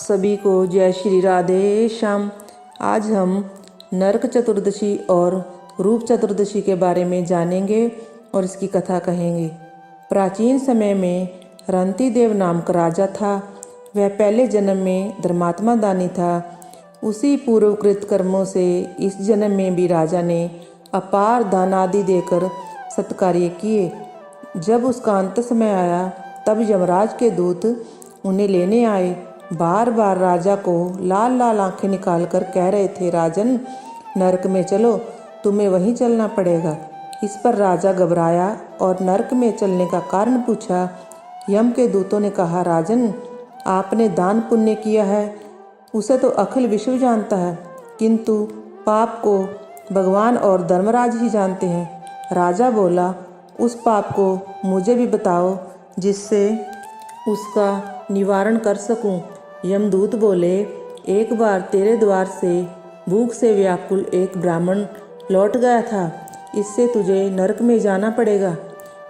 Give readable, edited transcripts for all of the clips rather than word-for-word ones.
सभी को जय श्री राधे श्याम। आज हम नरक चतुर्दशी और रूप चतुर्दशी के बारे में जानेंगे और इसकी कथा कहेंगे। प्राचीन समय में रंती देव नाम का राजा था। वह पहले जन्म में धर्मात्मा दानी था। उसी पूर्वकृत कर्मों से इस जन्म में भी राजा ने अपार दान आदि देकर सत्कार्य किए। जब उसका अंत समय आया तब यमराज के दूत उन्हें लेने आए। बार बार राजा को लाल लाल आंखें निकाल कर कह रहे थे, राजन नरक में चलो, तुम्हें वहीं चलना पड़ेगा। इस पर राजा घबराया और नरक में चलने का कारण पूछा। यम के दूतों ने कहा, राजन आपने दान पुण्य किया है उसे तो अखिल विश्व जानता है, किंतु पाप को भगवान और धर्मराज ही जानते हैं। राजा बोला, उस पाप को मुझे भी बताओ जिससे उसका निवारण कर सकूं। यमदूत बोले, एक बार तेरे द्वार से भूख से व्याकुल एक ब्राह्मण लौट गया था, इससे तुझे नरक में जाना पड़ेगा।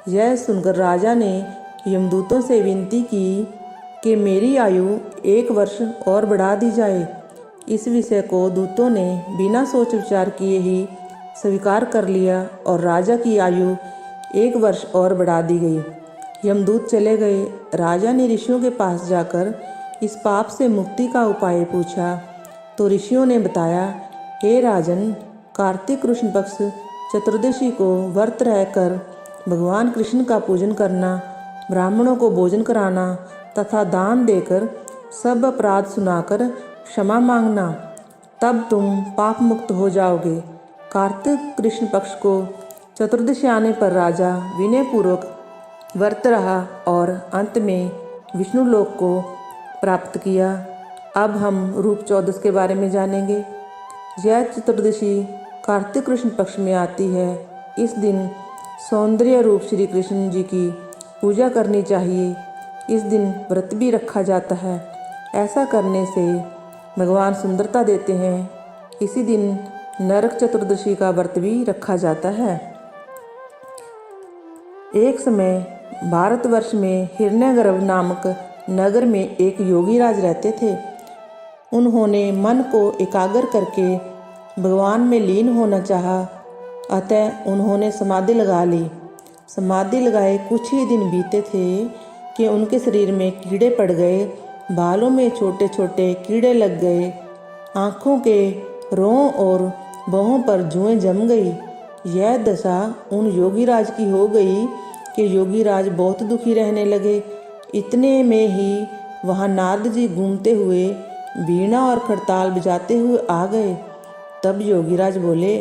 यह सुनकर राजा ने यमदूतों से विनती की कि मेरी आयु 1 वर्ष और बढ़ा दी जाए। इस विषय को दूतों ने बिना सोच विचार किए ही स्वीकार कर लिया और राजा की आयु 1 वर्ष और बढ़ा दी गई। यमदूत चले गए। राजा ने ऋषियों के पास जाकर इस पाप से मुक्ति का उपाय पूछा तो ऋषियों ने बताया, हे राजन, कार्तिक कृष्ण पक्ष चतुर्दशी को व्रत रहकर भगवान कृष्ण का पूजन करना, ब्राह्मणों को भोजन कराना तथा दान देकर सब अपराध सुनाकर क्षमा मांगना, तब तुम पाप मुक्त हो जाओगे। कार्तिक कृष्ण पक्ष को चतुर्दशी आने पर राजा विनयपूर्वक व्रत रहा और अंत में विष्णु लोक को प्राप्त किया। अब हम रूप चौदस के बारे में जानेंगे। यह चतुर्दशी कार्तिक कृष्ण पक्ष में आती है। इस दिन सौंदर्य रूप श्री कृष्ण जी की पूजा करनी चाहिए। इस दिन व्रत भी रखा जाता है। ऐसा करने से भगवान सुंदरता देते हैं। इसी दिन नरक चतुर्दशी का व्रत भी रखा जाता है। एक समय भारतवर्ष में हिरण्यगर्भ नामक नगर में एक योगी राज रहते थे। उन्होंने मन को एकाग्र करके भगवान में लीन होना चाहा, अतः उन्होंने समाधि लगा ली। समाधि लगाए कुछ ही दिन बीते थे कि उनके शरीर में कीड़े पड़ गए, बालों में छोटे छोटे कीड़े लग गए, आँखों के रों और बाहों पर जुएं जम गई। यह दशा उन योगीराज की हो गई कि योगीराज बहुत दुखी रहने लगे। इतने में ही वहाँ नारद जी घूमते हुए वीणा और खड़ताल बजाते हुए आ गए। तब योगीराज बोले,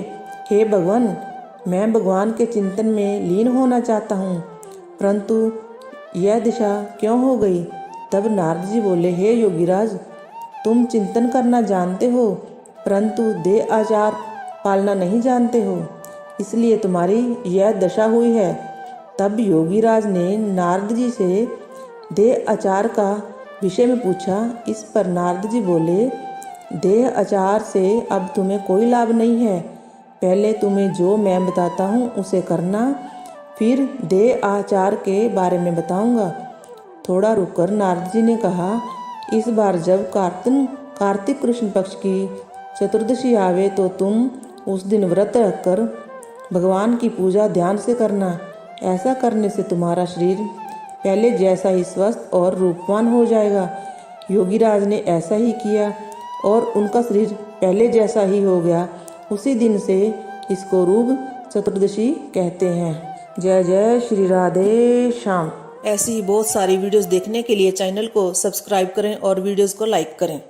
हे भगवान, मैं भगवान के चिंतन में लीन होना चाहता हूँ, परंतु यह दिशा क्यों हो गई। तब नारद जी बोले, हे योगीराज, तुम चिंतन करना जानते हो परंतु देह आचार पालना नहीं जानते हो, इसलिए तुम्हारी यह दशा हुई है। तब योगीराज ने नारद जी से देह आचार का विषय में पूछा। इस पर नारद जी बोले, देह आचार से अब तुम्हें कोई लाभ नहीं है। पहले तुम्हें जो मैं बताता हूँ उसे करना, फिर देह आचार के बारे में बताऊँगा। थोड़ा रुककर नारद जी ने कहा, इस बार जब कार्तिक कृष्ण पक्ष की चतुर्दशी आवे तो तुम उस दिन व्रत रखकर भगवान की पूजा ध्यान से करना। ऐसा करने से तुम्हारा शरीर पहले जैसा ही स्वस्थ और रूपवान हो जाएगा। योगीराज ने ऐसा ही किया और उनका शरीर पहले जैसा ही हो गया। उसी दिन से इसको रूप चतुर्दशी कहते हैं। जय जय श्री राधे श्याम। ऐसी ही बहुत सारी वीडियोस देखने के लिए चैनल को सब्सक्राइब करें और वीडियोस को लाइक करें।